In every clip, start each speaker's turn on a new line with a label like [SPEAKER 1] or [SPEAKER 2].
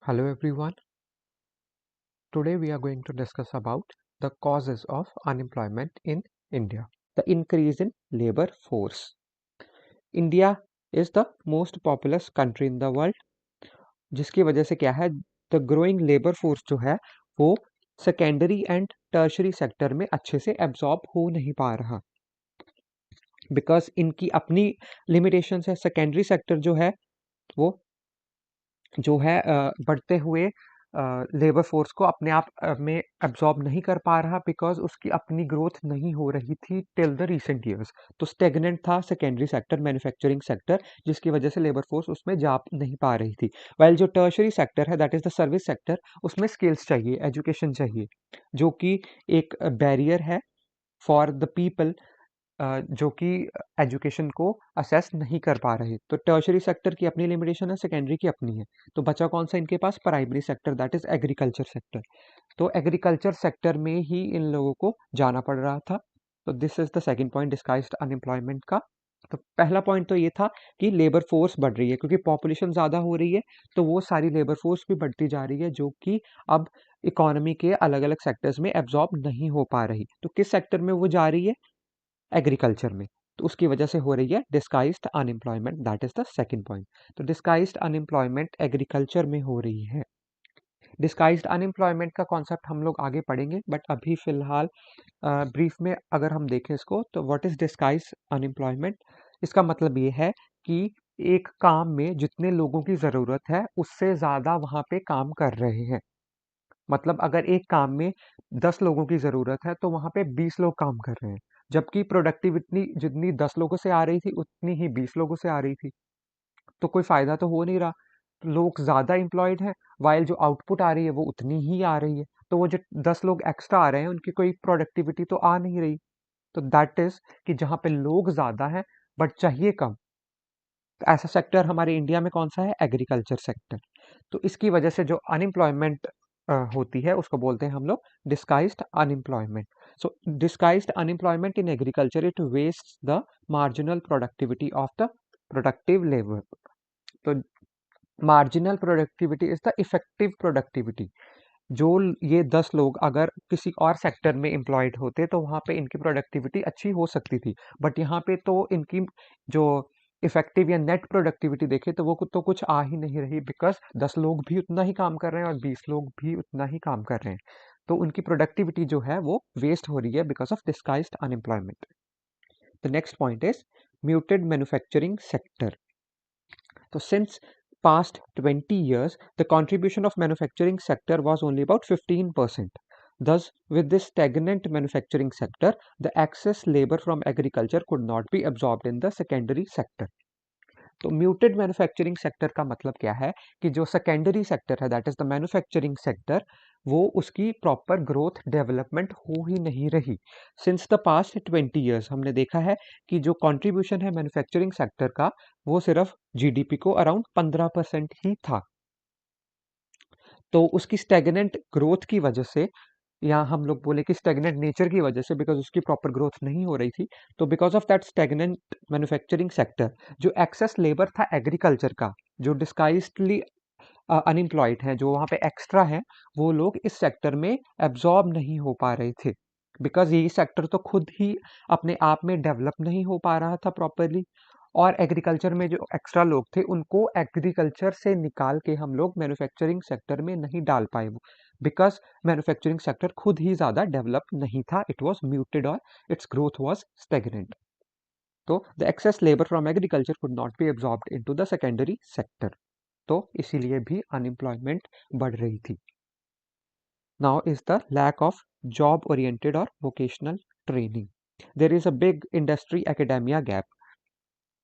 [SPEAKER 1] Hello everyone. Today we are going to discuss about the causes of unemployment in India. The increase in labor force. India is the most populous country in the world, जिसकी वजह से क्या है, the growing labour force जो है वो secondary and tertiary sector में अच्छे से एब्जॉर्ब हो नहीं पा रहा, बिकॉज इनकी अपनी लिमिटेशंस है। सेकेंडरी सेक्टर वो जो है बढ़ते हुए लेबर फोर्स को अपने आप में एब्जॉर्ब नहीं कर पा रहा, बिकॉज उसकी अपनी ग्रोथ नहीं हो रही थी टिल द रीसेंट ईयर्स। तो स्टेगनेंट था सेकेंडरी सेक्टर, मैन्युफैक्चरिंग सेक्टर, जिसकी वजह से लेबर फोर्स उसमें जा नहीं पा रही थी। वाइल जो टर्शरी सेक्टर है, that is the service sector, उसमें स्किल्स चाहिए, एजुकेशन चाहिए, जो कि एक बैरियर है फॉर द पीपल जो कि एजुकेशन को असेस नहीं कर पा रहे। तो टर्शरी सेक्टर की अपनी लिमिटेशन है, सेकेंडरी की अपनी है। तो बचा कौन सा इनके पास? Primary sector, that is agriculture sector. तो एग्रीकल्चर सेक्टर में ही इन लोगों को जाना पड़ रहा था। तो this is the second point disguised unemployment का। तो पहला पॉइंट तो ये था कि लेबर फोर्स बढ़ रही है, क्योंकि पॉपुलेशन ज़्यादा हो रही है, तो वो सारी लेबर फोर्स भी बढ़ती जा रही है, जो कि अब इकोनॉमी के अलग अलग सेक्टर्स में एब्जॉर्ब नहीं हो पा रही। तो किस सेक्टर में वो जा रही है? एग्रीकल्चर में। तो उसकी वजह से हो रही है disguised unemployment, that is the second point. तो डिस्गाइज्ड अनएम्प्लॉयमेंट एग्रीकल्चर में हो रही है। डिस्गाइज्ड अनएम्प्लॉयमेंट का कॉन्सेप्ट हम लोग आगे पढ़ेंगे, बट अभी फिलहाल ब्रीफ में अगर हम देखें इसको, तो व्हाट इज डिस्गाइज्ड अनएम्प्लॉयमेंट? इसका मतलब ये है कि एक काम में जितने लोगों की ज़रूरत है उससे ज़्यादा वहाँ पे काम कर रहे हैं। मतलब अगर एक काम में 10 लोगों की ज़रूरत है, तो वहाँ पे 20 लोग काम कर रहे हैं, जबकि प्रोडक्टिविटी जितनी 10 लोगों से आ रही थी, उतनी ही 20 लोगों से आ रही थी। तो कोई फ़ायदा तो हो नहीं रहा। लोग ज़्यादा एम्प्लॉयड हैं, व्हाइल जो आउटपुट आ रही है, वो उतनी ही आ रही है। तो वो जो 10 लोग एक्स्ट्रा आ रहे हैं, उनकी कोई प्रोडक्टिविटी तो आ नहीं रही। तो दैट इज़ कि जहाँ पे लोग ज़्यादा हैं, बट चाहिए कम। तो ऐसा सेक्टर हमारे इंडिया में कौन-सा है? Agriculture sector. तो इसकी वजह से जो अनएम्प्लॉयमेंट होती है, उसको बोलते हैं हम लोग disguised unemployment. So disguised unemployment in agriculture, it wastes the marginal productivity of the productive labour. तो marginal productivity is the effective productivity. जो ये 10 लोग अगर किसी और सेक्टर में एम्प्लॉयड होते, तो वहाँ पे इनकी प्रोडक्टिविटी अच्छी हो सकती थी, बट यहाँ पे तो इनकी जो इफेक्टिव या नेट प्रोडक्टिविटी देखे, तो वो तो कुछ आ ही नहीं रही, बिकॉज 10 लोग भी उतना ही काम कर रहे हैं और 20 लोग भी उतना ही काम कर रहे हैं। तो उनकी प्रोडक्टिविटी जो है वो वेस्ट हो रही है because of disguised unemployment. The next point is muted manufacturing sector. So since past 20 years, the contribution of manufacturing sector was only about 15%. Thus, with this stagnant manufacturing sector, the excess labor from agriculture could not be absorbed in the secondary sector. तो muted manufacturing sector का मतलब क्या है कि जो secondary sector है, that is the manufacturing sector, वो उसकी प्रॉपर ग्रोथ डेवलपमेंट हो ही नहीं रही। सिंस द पास्ट 20 ईयर्स हमने देखा है कि जो कंट्रीब्यूशन है मैन्युफैक्चरिंग सेक्टर का, वो सिर्फ जीडीपी को अराउंड 15% ही था। तो उसकी स्टेगनेंट ग्रोथ की वजह से, या हम लोग बोले कि स्टेगनेंट नेचर की वजह से, बिकॉज उसकी प्रॉपर ग्रोथ नहीं हो रही थी, तो because of that stagnant manufacturing sector, जो एक्सेस लेबर था एग्रीकल्चर का, जो डिस्गाइज्डली अनएम्प्लॉयड हैं, जो वहाँ पे एक्स्ट्रा हैं, वो लोग इस सेक्टर में एब्जॉर्ब नहीं हो पा रहे थे, बिकॉज यही सेक्टर तो खुद ही अपने आप में डेवलप नहीं हो पा रहा था प्रॉपरली। और एग्रीकल्चर में जो एक्स्ट्रा लोग थे, उनको एग्रीकल्चर से निकाल के हम लोग मैन्युफैक्चरिंग सेक्टर में नहीं डाल पाए, बिकॉज मैन्युफैक्चरिंग सेक्टर खुद ही ज़्यादा डेवलप नहीं था, इट वॉज म्यूटेड और इट्स ग्रोथ वॉज स्टेगनेंट। तो the excess labour from agriculture could not be absorbed into the secondary sector. तो इसीलिए भी अनएम्प्लॉयमेंट बढ़ रही थी। Now is the lack of job oriented और vocational training. There is a big industry academia gap.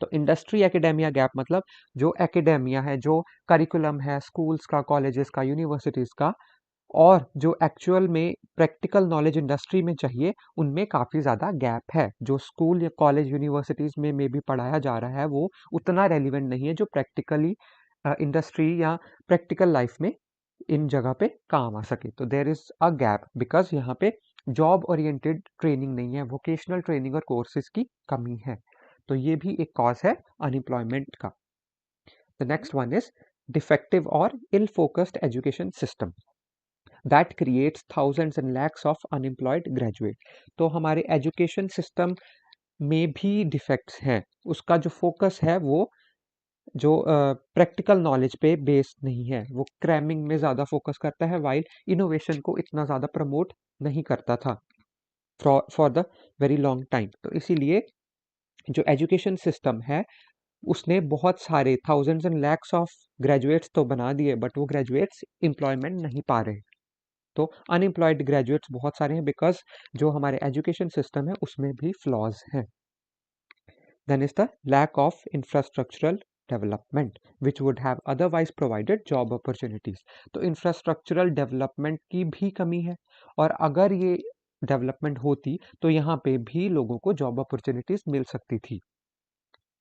[SPEAKER 1] तो industry academia gap मतलब जो एकेडेमिया है, जो करिकुलम है स्कूल्स का, कॉलेजेस का, यूनिवर्सिटीज़ का, और जो एक्चुअल में प्रैक्टिकल नॉलेज इंडस्ट्री में चाहिए, उनमें काफ़ी ज़्यादा गैप है। जो स्कूल या कॉलेज यूनिवर्सिटीज़ में भी पढ़ाया जा रहा है, वो उतना रेलिवेंट नहीं है जो प्रैक्टिकली इंडस्ट्री या प्रैक्टिकल लाइफ में इन जगह पे काम आ सके। तो there is a gap because यहाँ पे जॉब ओरिएंटेड ट्रेनिंग नहीं है, वोकेशनल ट्रेनिंग और कोर्सेज की कमी है। तो ये भी एक कॉज है अनएम्प्लॉयमेंट का। The next one is defective or ill-focused education system that creates thousands and lakhs of unemployed graduate। तो हमारे एजुकेशन सिस्टम में भी डिफेक्ट्स हैं, उसका जो फोकस है वो जो प्रैक्टिकल नॉलेज पे बेस्ड नहीं है, वो क्रैमिंग में ज़्यादा फोकस करता है, वाइल इनोवेशन को इतना ज़्यादा प्रमोट नहीं करता था for the very long time. तो इसीलिए जो एजुकेशन सिस्टम है उसने बहुत सारे thousands and lakhs of graduates तो बना दिए, बट वो ग्रेजुएट्स एम्प्लॉयमेंट नहीं पा रहे। तो अनएम्प्लॉयड ग्रेजुएट्स बहुत सारे हैं बिकॉज जो हमारे एजुकेशन सिस्टम है उसमें भी फ्लॉज हैं। Then is the lack of infrastructural development which would have otherwise provided job opportunities. तो इंफ्रास्ट्रक्चरल डेवलपमेंट की भी कमी है, और अगर ये डेवलपमेंट होती तो यहाँ पे भी लोगों को जॉब अपॉर्चुनिटीज मिल सकती थी,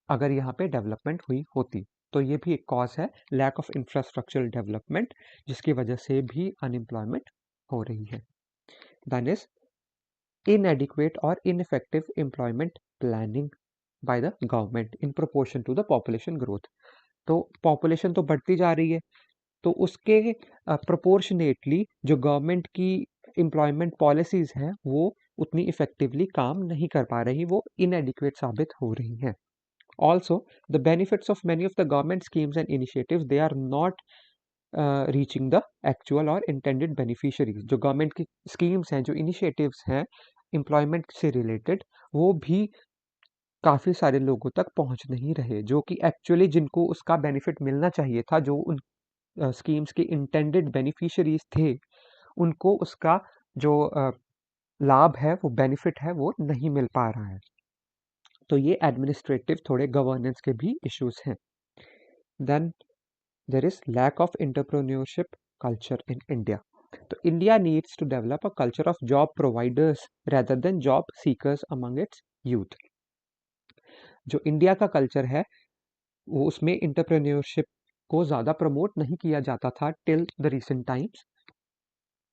[SPEAKER 1] अगर यहाँ पे डेवलपमेंट हुई होती। तो ये भी एक कॉज है, लैक ऑफ इंफ्रास्ट्रक्चरल डेवलपमेंट, जिसकी वजह से भी अनएम्प्लॉयमेंट हो रही है। Then is inadequate or ineffective employment planning by the government in proportion to the population growth। तो population तो बढ़ती जा रही है, तो उसके प्रोपोर्शनेटली जो गवर्नमेंट की एम्प्लॉयमेंट पॉलिसीज हैं वो उतनी इफेक्टिवली काम नहीं कर पा रही, वो इनएडिक्वेट साबित हो रही हैं। Also, the benefits of many of the government schemes and initiatives, they are not reaching the actual or intended beneficiaries। जो गवर्नमेंट की स्कीम्स हैं, जो इनिशिएटिव्स हैं एम्प्लॉयमेंट से रिलेटेड, वो भी काफ़ी सारे लोगों तक पहुंच नहीं रहे, जो कि एक्चुअली जिनको उसका बेनिफिट मिलना चाहिए था, जो उन स्कीम्स के इंटेंडेड बेनिफिशियरीज थे, उनको उसका जो लाभ है, वो बेनिफिट है, वो नहीं मिल पा रहा है। तो ये एडमिनिस्ट्रेटिव थोड़े गवर्नेंस के भी इश्यूज हैं। Then there is lack of entrepreneurship culture in India. तो India needs to develop a culture of job providers rather than job seekers among its youth. जो इंडिया का कल्चर है वो उसमें एंटरप्रेन्योरशिप को ज़्यादा प्रमोट नहीं किया जाता था टिल द रिसेंट टाइम्स।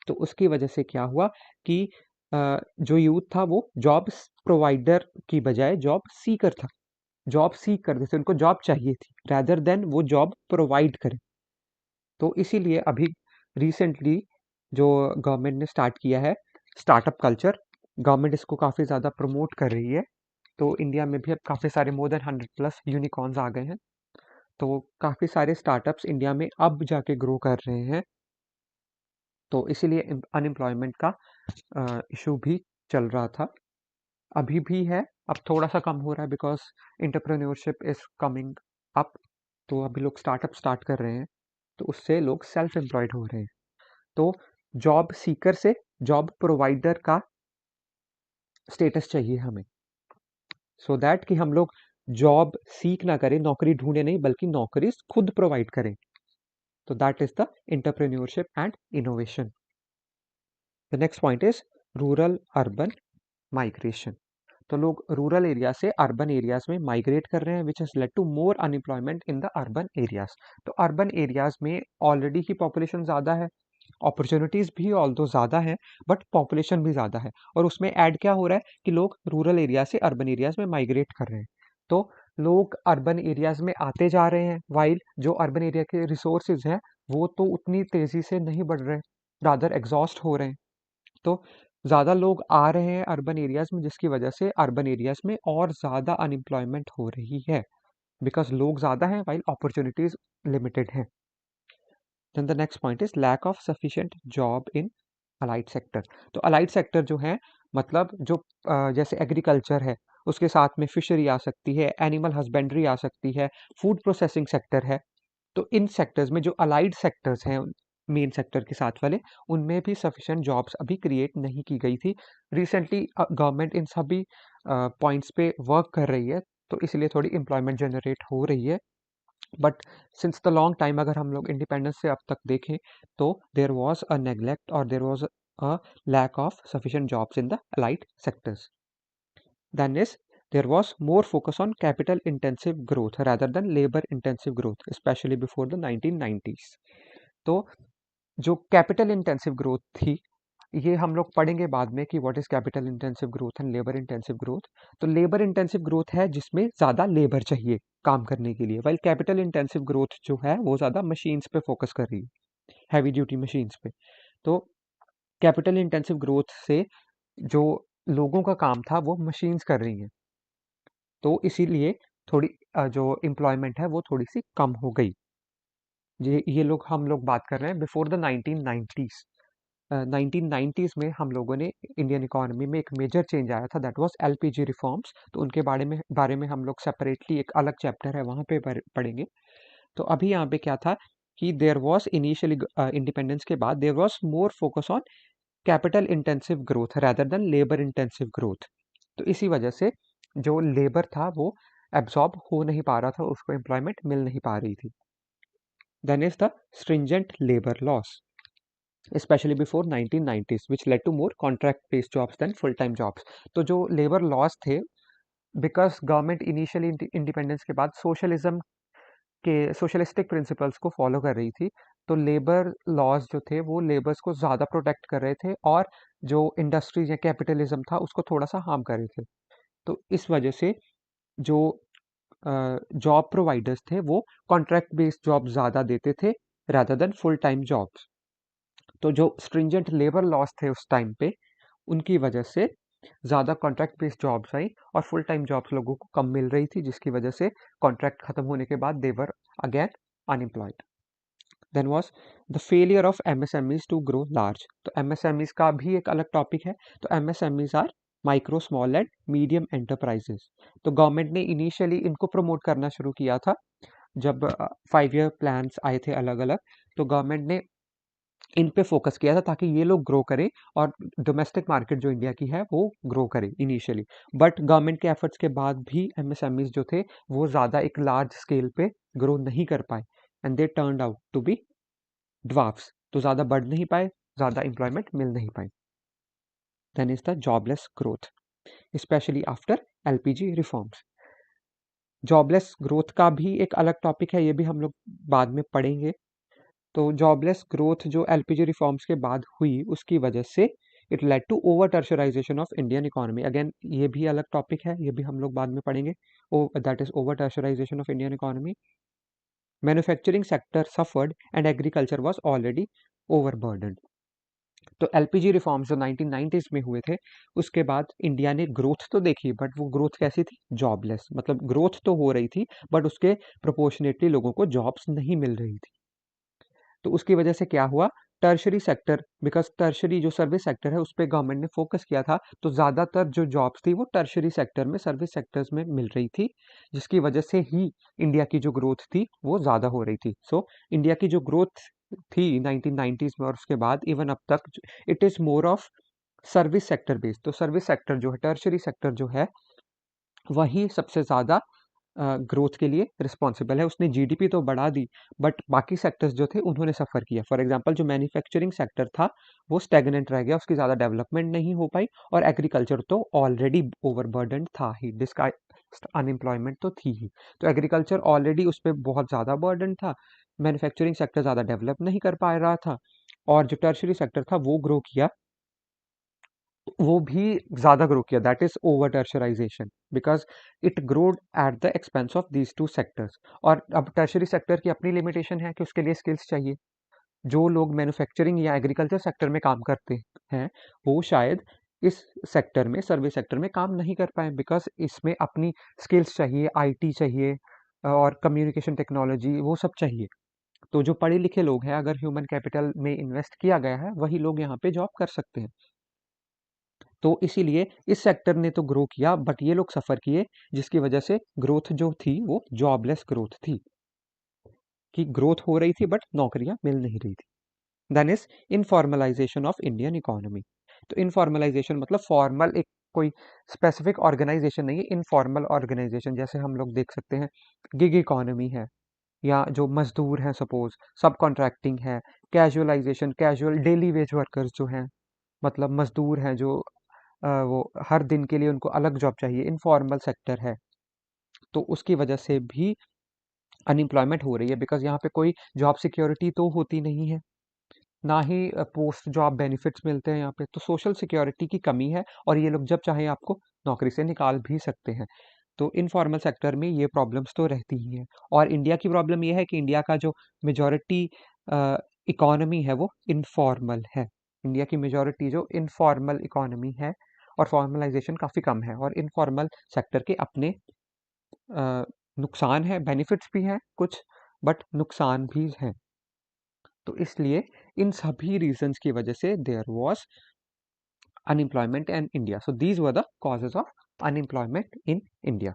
[SPEAKER 1] तो उसकी वजह से क्या हुआ कि जो यूथ था वो जॉब प्रोवाइडर की बजाय जॉब सीकर था, जॉब सीक करते थे, उनको जॉब चाहिए थी रैदर देन वो जॉब प्रोवाइड करे। तो इसीलिए अभी रिसेंटली जो गवर्नमेंट ने स्टार्ट किया है स्टार्टअप कल्चर, गवर्नमेंट इसको काफ़ी ज़्यादा प्रमोट कर रही है। तो इंडिया में भी अब काफ़ी सारे मोर देन 100+ यूनिकॉर्न्स आ गए हैं। तो काफ़ी सारे स्टार्टअप्स इंडिया में अब जाके ग्रो कर रहे हैं। तो इसीलिए अनएम्प्लॉयमेंट का इशू भी चल रहा था, अभी भी है, अब थोड़ा सा कम हो रहा है because entrepreneurship is coming up. तो अभी लोग स्टार्टअप स्टार्ट कर रहे हैं, तो उससे लोग सेल्फ एम्प्लॉयड हो रहे हैं। तो जॉब सीकर से जॉब प्रोवाइडर का स्टेटस चाहिए हमें, सो दैट कि हम लोग जॉब सीख ना करें, नौकरी ढूंढे नहीं, बल्कि नौकरी खुद प्रोवाइड करें। तो that is the entrepreneurship and innovation. The next point is rural urban migration. तो लोग रूरल एरिया से अर्बन एरियाज में माइग्रेट कर रहे हैं, which has led to more unemployment in the urban areas. तो अर्बन एरियाज में ऑलरेडी ही पॉपुलेशन ज़्यादा है, अपॉर्चुनिटीज़ भी ऑल्दो ज़्यादा है, बट पॉपुलेशन भी ज़्यादा है, और उसमें ऐड क्या हो रहा है कि लोग रूरल एरिया से अर्बन एरियाज में माइग्रेट कर रहे हैं। तो लोग अर्बन एरियाज में आते जा रहे हैं, वाइल जो अर्बन एरिया के रिसोर्सेज हैं वो तो उतनी तेज़ी से नहीं बढ़ रहे, रादर एग्जॉस्ट हो रहे हैं। तो ज़्यादा लोग आ रहे हैं अर्बन एरियाज़ में, जिसकी वजह से अर्बन एरियाज़ में और ज़्यादा अनएम्प्लॉयमेंट हो रही है, बिकॉज लोग ज़्यादा हैं वाइल अपॉर्चुनिटीज़ लिमिटेड हैं। Then the next point is lack of sufficient job in allied sector. तो अलाइड सेक्टर जो है, मतलब जो जैसे एग्रीकल्चर है, उसके साथ में फिशरी आ सकती है, एनिमल हस्बेंड्री आ सकती है, फूड प्रोसेसिंग सेक्टर है। तो इन सेक्टर्स में जो अलाइड सेक्टर्स हैं मेन सेक्टर के साथ वाले, उनमें भी सफिशिएंट जॉब्स अभी क्रिएट नहीं की गई थी। रिसेंटली गवर्नमेंट इन सभी पॉइंट्स पे वर्क कर रही है, तो इसलिए थोड़ी एम्प्लॉयमेंट जनरेट हो रही है। But since the long time, अगर हम लोग इंडिपेंडेंस से अब तक देखें, तो देयर वाज अ नेग्लेक्ट और there was a lack of sufficient jobs in the allied sectors. Then is there was more focus on capital intensive growth rather than labor intensive growth, especially before the 1990s। तो जो capital intensive growth थी ये हम लोग पढ़ेंगे बाद में कि what is capital intensive growth and labour intensive growth. तो लेबर इंटेंसिव ग्रोथ है जिसमें ज़्यादा लेबर चाहिए काम करने के लिए, वाइल कैपिटल इंटेंसिव ग्रोथ जो है वो ज़्यादा मशीन्स पे फोकस कर रही है, हैवी ड्यूटी मशीन्स पे। तो कैपिटल इंटेंसिव ग्रोथ से जो लोगों का काम था वो मशीन्स कर रही हैं, तो इसीलिए थोड़ी जो एम्प्लॉयमेंट है वो थोड़ी सी कम हो गई। ये लोग हम लोग बात कर रहे हैं बिफोर द 1990s। 1990s में हम लोगों ने इंडियन इकोनॉमी में एक मेजर चेंज आया था, दैट वाज एलपीजी रिफॉर्म्स। तो उनके बारे में हम लोग सेपरेटली एक अलग चैप्टर है वहाँ पे पढ़ेंगे। तो अभी यहाँ पे क्या था कि देयर वाज इनिशियली इंडिपेंडेंस के बाद there was more focus on capital intensive growth rather than labour intensive growth. तो इसी वजह से जो लेबर था वो एब्जॉर्ब हो नहीं पा रहा था, उसको एम्प्लॉयमेंट मिल नहीं पा रही थी। Then is the stringent labor laws especially before 1990s which led to more contract based jobs than full time jobs। तो जो लेबर लॉज थे, बिकॉज गवर्नमेंट इनिशियली इंडिपेंडेंस के बाद सोशलिज्म के सोशलिस्टिक प्रिंसिपल्स को फॉलो कर रही थी, तो लेबर लॉज जो थे वो लेबर्स को ज़्यादा प्रोटेक्ट कर रहे थे और जो इंडस्ट्रीज या कैपिटलिज्म था उसको थोड़ा सा हार्म कर रहे थे। तो इस वजह से जो जॉब प्रोवाइडर्स थे वो कॉन्ट्रैक्ट बेस्ड जॉब ज़्यादा देते थे rather than full time jobs. तो जो स्ट्रिंजेंट लेबर लॉस थे उस टाइम पे, उनकी वजह से ज़्यादा कॉन्ट्रैक्ट बेस्ड जॉब्स आई और फुल टाइम जॉब्स लोगों को कम मिल रही थी, जिसकी वजह से कॉन्ट्रैक्ट खत्म होने के बाद they were again unemployed. Then was the failure of MSMEs to grow large. तो एमएसएमईज का भी एक अलग टॉपिक है। तो MSMEs are micro small and medium enterprises. तो गवर्नमेंट ने इनिशियली इनको प्रमोट करना शुरू किया था जब 5 ईयर प्लान्स आए थे अलग अलग। तो गवर्नमेंट ने इन पे फोकस किया था ताकि ये लोग ग्रो करें और डोमेस्टिक मार्केट जो इंडिया की है वो ग्रो करे इनिशियली। बट गवर्नमेंट के एफर्ट्स के बाद भी एमएसएमईज जो थे वो ज़्यादा एक लार्ज स्केल पे ग्रो नहीं कर पाए and they turned out to be dwarfs. तो ज़्यादा बढ़ नहीं पाए, ज़्यादा एम्प्लॉयमेंट मिल नहीं पाई। Then is the jobless growth specially after LPG reforms. Jobless growth का भी एक अलग टॉपिक है, ये भी हम लोग बाद में पढ़ेंगे। तो जॉबलेस ग्रोथ जो एलपीजी रिफॉर्म्स के बाद हुई उसकी वजह से it led to over tertiarization of Indian economy. Again ये भी अलग टॉपिक है, ये भी हम लोग बाद में पढ़ेंगे। That is over tertiarization of Indian economy. Manufacturing sector suffered and agriculture was already overburdened. तो एलपीजी रिफॉर्म्स जो 1990s में हुए थे उसके बाद इंडिया ने ग्रोथ तो देखी, बट वो ग्रोथ कैसी थी? जॉबलेस। मतलब ग्रोथ तो हो रही थी बट उसके प्रोपोर्शनेटली लोगों को जॉब्स नहीं मिल रही थी। तो उसकी वजह से क्या हुआ? टर्शरी सेक्टर, बिकॉज टर्शरी जो सर्विस सेक्टर है उस पे गवर्नमेंट ने फोकस किया था, तो ज़्यादातर जो जॉब्स थी वो टर्शरी सेक्टर में, सर्विस सेक्टर्स में मिल रही थी, जिसकी वजह से ही इंडिया की जो ग्रोथ थी वो ज़्यादा हो रही थी। सो इंडिया की जो ग्रोथ थी 1990s में और उसके बाद इवन अब तक, it is more of service sector based. तो सर्विस सेक्टर जो है, टर्शरी सेक्टर जो है, वही सबसे ज़्यादा ग्रोथ के लिए रिस्पॉन्सिबल है। उसने जीडीपी तो बढ़ा दी बट बाकी सेक्टर्स जो थे उन्होंने सफ़र किया। फॉर एग्जांपल जो मैन्युफैक्चरिंग सेक्टर था वो स्टैग्नेंट रह गया, उसकी ज़्यादा डेवलपमेंट नहीं हो पाई। और एग्रीकल्चर तो ऑलरेडी ओवरबर्डन था ही, जिसका अनएम्प्लॉयमेंट तो थी ही। तो एग्रीकल्चर ऑलरेडी उस पर बहुत ज़्यादा बर्डन था, मैन्युफैक्चरिंग सेक्टर ज़्यादा डेवलप नहीं कर पा रहा था, और जो टर्शरी सेक्टर था वो ग्रो किया, वो भी ज़्यादा ग्रो किया। That is over tertiarization because it growed at the expense of these two sectors. और अब टर्शरी सेक्टर की अपनी लिमिटेशन है कि उसके लिए स्किल्स चाहिए। जो लोग मैन्युफैक्चरिंग या एग्रीकल्चर सेक्टर में काम करते हैं वो शायद इस सेक्टर में, सर्विस सेक्टर में काम नहीं कर पाए, बिकॉज इसमें अपनी स्किल्स चाहिए, आईटी चाहिए और कम्युनिकेशन टेक्नोलॉजी, वो सब चाहिए। तो जो पढ़े लिखे लोग हैं, अगर ह्यूमन कैपिटल में इन्वेस्ट किया गया है वही लोग यहाँ पे जॉब कर सकते हैं। तो इसीलिए इस सेक्टर ने तो ग्रो किया बट ये लोग सफ़र किए, जिसकी वजह से ग्रोथ जो थी वो जॉबलेस ग्रोथ थी, कि ग्रोथ हो रही थी बट नौकरियां मिल नहीं रही थी। Then is informalization of Indian economy. तो इनफॉर्मलाइजेशन मतलब फॉर्मल एक कोई स्पेसिफिक ऑर्गेनाइजेशन नहीं है, इनफॉर्मल ऑर्गेनाइजेशन। जैसे हम लोग देख सकते हैं गिग इकोनॉमी है, या जो मजदूर हैं सपोज, सब कॉन्ट्रैक्टिंग है, casualisation, casual daily veg workers जो हैं, मतलब मजदूर हैं जो वो हर दिन के लिए उनको अलग जॉब चाहिए, इनफॉर्मल सेक्टर है। तो उसकी वजह से भी अनएम्प्लॉयमेंट हो रही है, बिकॉज यहाँ पे कोई जॉब सिक्योरिटी तो होती नहीं है। ना ही पोस्ट जॉब बेनिफिट्स मिलते हैं यहाँ पे, तो सोशल सिक्योरिटी की कमी है और ये लोग जब चाहे आपको नौकरी से निकाल भी सकते हैं। तो इनफॉर्मल सेक्टर में ये प्रॉब्लम्स तो रहती ही हैं। और इंडिया की प्रॉब्लम ये है कि इंडिया का जो मेजॉरिटी इकोनॉमी है वो इनफॉर्मल है। इंडिया की मेजॉरिटी जो इनफॉर्मल इकोनॉमी है और फॉर्मलाइजेशन काफ़ी कम है, और इनफॉर्मल सेक्टर के अपने नुकसान है, बेनिफिट्स भी हैं कुछ, बट नुकसान भी हैं। तो इसलिए इन सभी रीजंस की वजह से there was unemployment in India. So these were the causes of unemployment in India.